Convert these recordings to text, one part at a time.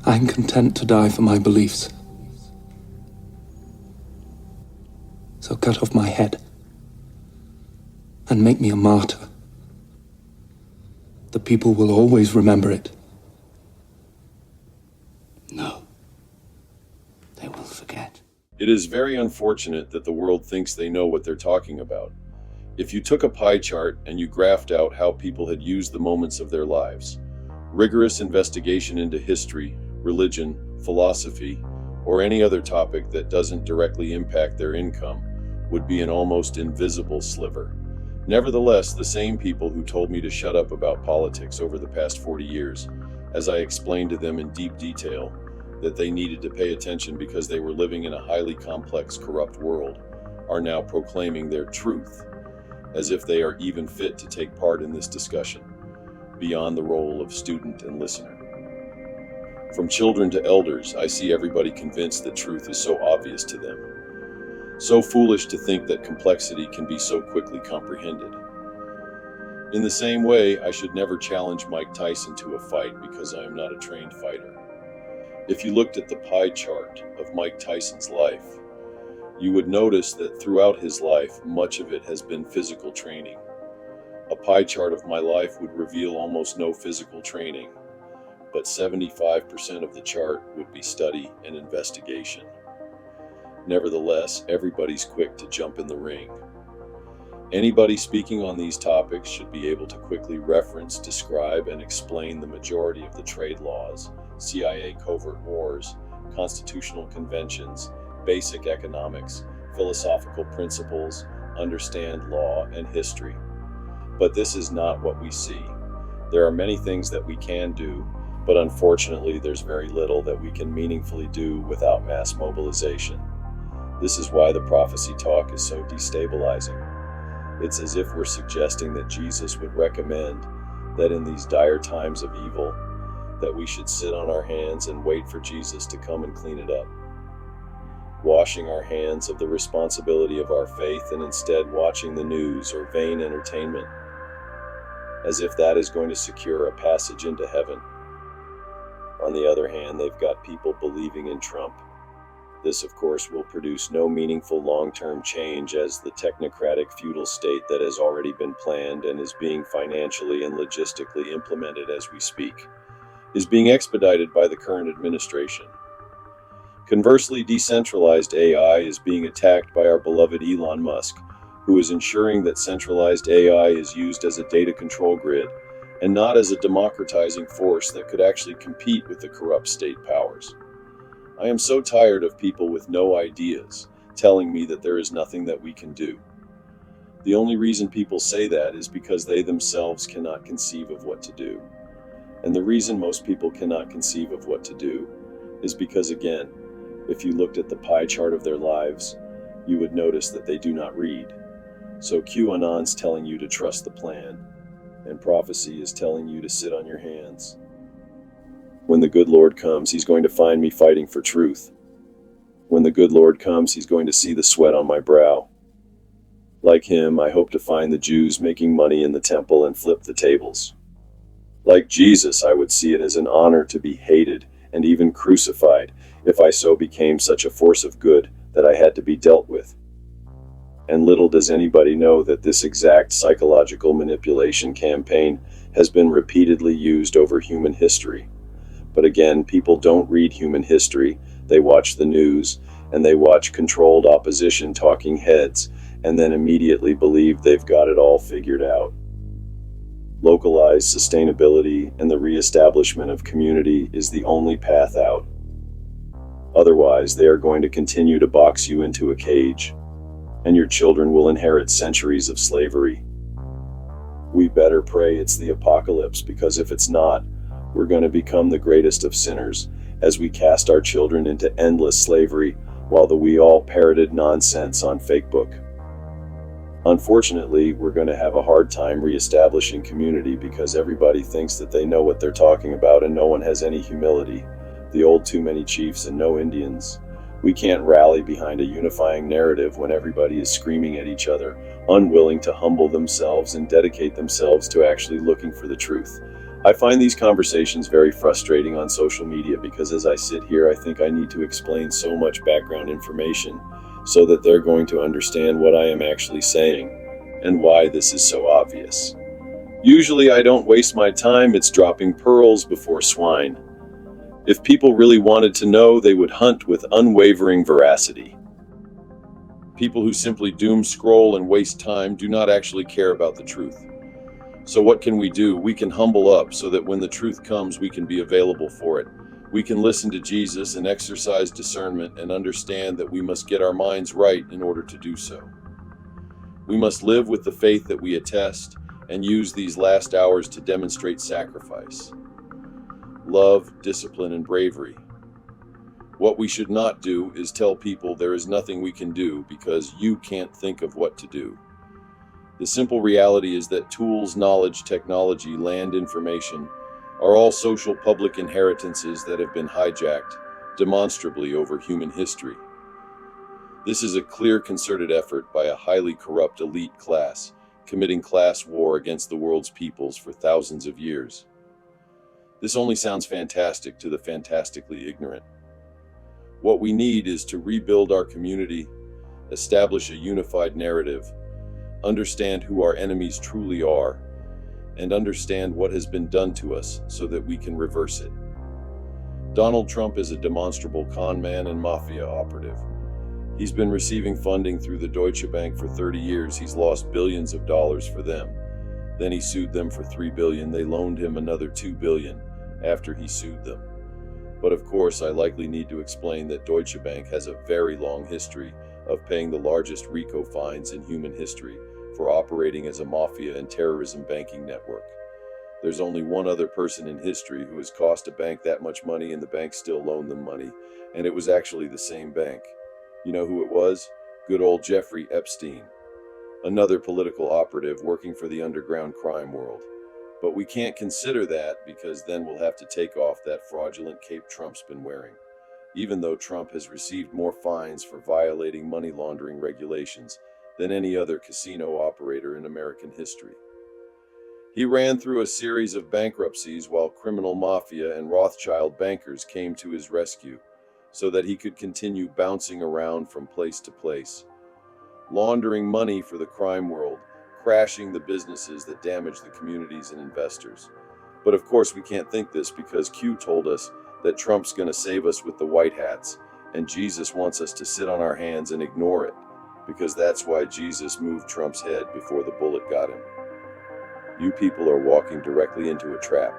I'm content to die for my beliefs. So cut off my head and make me a martyr. The people will always remember it. No. They will forget. It is very unfortunate that the world thinks they know what they're talking about. If you took a pie chart and you graphed out how people had used the moments of their lives, rigorous investigation into history, religion, philosophy, or any other topic that doesn't directly impact their income would be an almost invisible sliver. Nevertheless, the same people who told me to shut up about politics over the past 40 years, as I explained to them in deep detail that they needed to pay attention because they were living in a highly complex, corrupt world, are now proclaiming their truth, as if they are even fit to take part in this discussion, beyond the role of student and listener. From children to elders, I see everybody convinced that truth is so obvious to them, so foolish to think that complexity can be so quickly comprehended. In the same way, I should never challenge Mike Tyson to a fight because I am not a trained fighter. If you looked at the pie chart of Mike Tyson's life, you would notice that throughout his life, much of it has been physical training. A pie chart of my life would reveal almost no physical training, but 75% of the chart would be study and investigation. Nevertheless, everybody's quick to jump in the ring. Anybody speaking on these topics should be able to quickly reference, describe, and explain the majority of the trade laws, CIA covert wars, constitutional conventions, basic economics, philosophical principles, understand law and history. But this is not what we see. There are many things that we can do, but unfortunately there's very little that we can meaningfully do without mass mobilization. This is why the prophecy talk is so destabilizing. It's as if we're suggesting that Jesus would recommend that in these dire times of evil, that we should sit on our hands and wait for Jesus to come and clean it up. Washing our hands of the responsibility of our faith and instead watching the news or vain entertainment, as if that is going to secure a passage into heaven. On the other hand, they've got people believing in Trump. This, of course, will produce no meaningful long-term change, as the technocratic feudal state that has already been planned and is being financially and logistically implemented as we speak is being expedited by the current administration. Conversely, decentralized AI is being attacked by our beloved Elon Musk, who is ensuring that centralized AI is used as a data control grid and not as a democratizing force that could actually compete with the corrupt state powers. I am so tired of people with no ideas telling me that there is nothing that we can do. The only reason people say that is because they themselves cannot conceive of what to do. And the reason most people cannot conceive of what to do is because, again, if you looked at the pie chart of their lives, you would notice that they do not read. So QAnon's telling you to trust the plan, and prophecy is telling you to sit on your hands. When the good Lord comes, he's going to find me fighting for truth. When the good Lord comes, he's going to see the sweat on my brow. Like him, I hope to find the Jews making money in the temple and flip the tables. Like Jesus, I would see it as an honor to be hated and even crucified if I so became such a force of good that I had to be dealt with. And little does anybody know that this exact psychological manipulation campaign has been repeatedly used over human history. But again, people don't read human history. They watch the news, and they watch controlled opposition talking heads, and then immediately believe they've got it all figured out. Localized sustainability and the reestablishment of community is the only path out. Otherwise, they are going to continue to box you into a cage, and your children will inherit centuries of slavery. We better pray it's the apocalypse, because if it's not, we're going to become the greatest of sinners as we cast our children into endless slavery while we all parroted nonsense on Facebook. Unfortunately, we're going to have a hard time reestablishing community because everybody thinks that they know what they're talking about and no one has any humility. The old too many chiefs and no Indians. We can't rally behind a unifying narrative when everybody is screaming at each other, unwilling to humble themselves and dedicate themselves to actually looking for the truth. I find these conversations very frustrating on social media because as I sit here, I think I need to explain so much background information so that they're going to understand what I am actually saying and why this is so obvious. Usually I don't waste my time, it's dropping pearls before swine. If people really wanted to know, they would hunt with unwavering veracity. People who simply doom scroll and waste time do not actually care about the truth. So what can we do? We can humble up so that when the truth comes, we can be available for it. We can listen to Jesus and exercise discernment and understand that we must get our minds right in order to do so. We must live with the faith that we attest and use these last hours to demonstrate sacrifice, love, discipline, and bravery. What we should not do is tell people there is nothing we can do because you can't think of what to do. The simple reality is that tools, knowledge, technology, land, information are all social public inheritances that have been hijacked demonstrably over human history. This is a clear concerted effort by a highly corrupt elite class committing class war against the world's peoples for thousands of years. This only sounds fantastic to the fantastically ignorant. What we need is to rebuild our community, establish a unified narrative, understand who our enemies truly are, and understand what has been done to us so that we can reverse it. Donald Trump is a demonstrable con man and mafia operative. He's been receiving funding through the Deutsche Bank for 30 years. He's lost billions of dollars for them. Then he sued them for $3 billion. They loaned him another $2 billion after he sued them. But of course, I likely need to explain that Deutsche Bank has a very long history of paying the largest RICO fines in human history for operating as a mafia and terrorism banking network. There's only one other person in history who has cost a bank that much money and the bank still loaned them money, and it was actually the same bank. You know who it was? Good old Jeffrey Epstein, another political operative working for the underground crime world. But we can't consider that because then we'll have to take off that fraudulent cape Trump's been wearing, even though Trump has received more fines for violating money laundering regulations than any other casino operator in American history. He ran through a series of bankruptcies while criminal mafia and Rothschild bankers came to his rescue so that he could continue bouncing around from place to place, laundering money for the crime world, crashing the businesses that damage the communities and investors. But of course we can't think this because Q told us that Trump's going to save us with the white hats, and Jesus wants us to sit on our hands and ignore it, because that's why Jesus moved Trump's head before the bullet got him. You people are walking directly into a trap.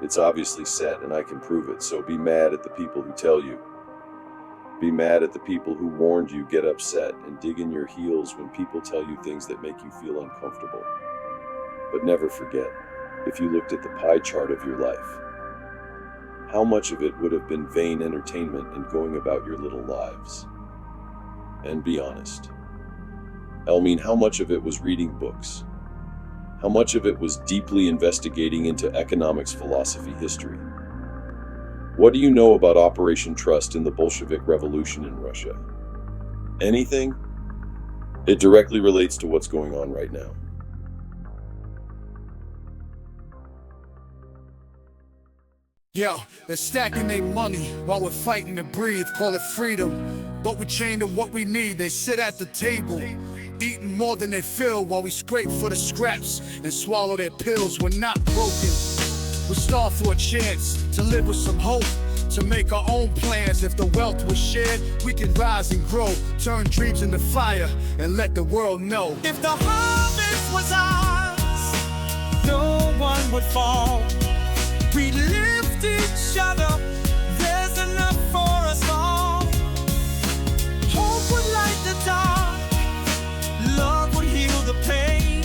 It's obviously set, and I can prove it, so be mad at the people who tell you. Be mad at the people who warned you, get upset, and dig in your heels when people tell you things that make you feel uncomfortable. But never forget, if you looked at the pie chart of your life, how much of it would have been vain entertainment and going about your little lives? And be honest. I mean, how much of it was reading books? How much of it was deeply investigating into economics, philosophy, history? What do you know about Operation Trust in the Bolshevik Revolution in Russia? Anything? It directly relates to what's going on right now. Yo, they're stacking their money while we're fighting to breathe, call it freedom. But we're chained to what we need, they sit at the table, eating more than they fill while we scrape for the scraps and swallow their pills. We're not broken, we starve for a chance to live with some hope, to make our own plans. If the wealth was shared, we could rise and grow, turn dreams into fire and let the world know. If the harvest was ours, no one would fall. We lift each other, there's enough for us all. Hope would light the dark, love would heal the pain.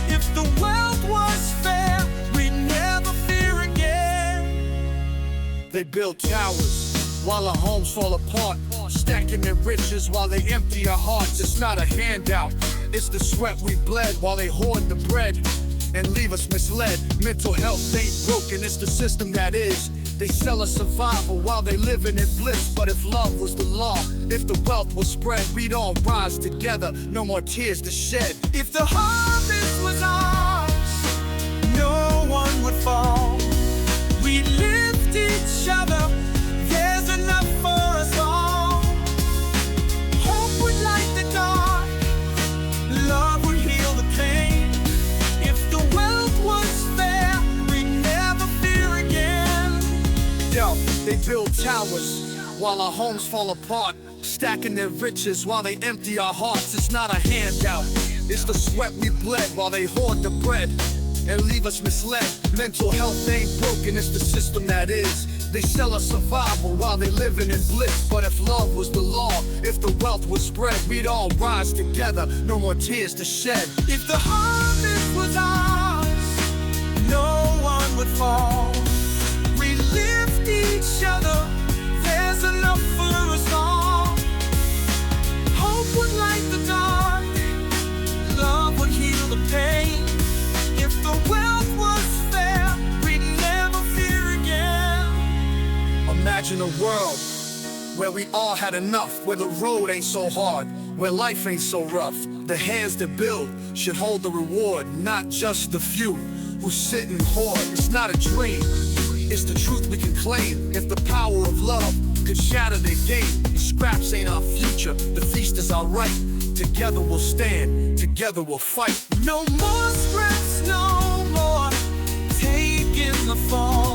If the wealth was fair, we'd never fear again. They build towers while our homes fall apart, stacking their riches while they empty our hearts. It's not a handout, it's the sweat we bled while they hoard the bread and leave us misled. Mental health ain't broken, it's the system that is. They sell us survival while they living in bliss. But if love was the law, if the wealth was spread, we'd all rise together, no more tears to shed. If the harvest was ours, no one would fall. We lift each other, there's enough for us all. Hope would light the dark, love would heal the pain. If the wealth was fair, we'd never fear again. Yo, they build towers while our homes fall apart, stacking their riches while they empty our hearts. It's not a handout, it's the sweat we bled while they hoard the bread and leave us misled. Mental health ain't broken, it's the system that is. They sell us survival while they living in bliss. But if love was the law, if the wealth was spread, we'd all rise together, no more tears to shed. If the harvest was ours, no one would fall. We lift each other, there's enough for us all. Hope would light the dark, love would heal the pain. If the wealth was fair, we'd never fear again. Imagine a world where we all had enough, where the road ain't so hard, where life ain't so rough. The hands that build should hold the reward, not just the few who sit and hoard. It's not a dream, it's the truth we can claim. If the power of love could shatter their game, the scraps ain't our future, the feast is our right. Together we'll stand, together we'll fight. No more scraps, no more taking the fall.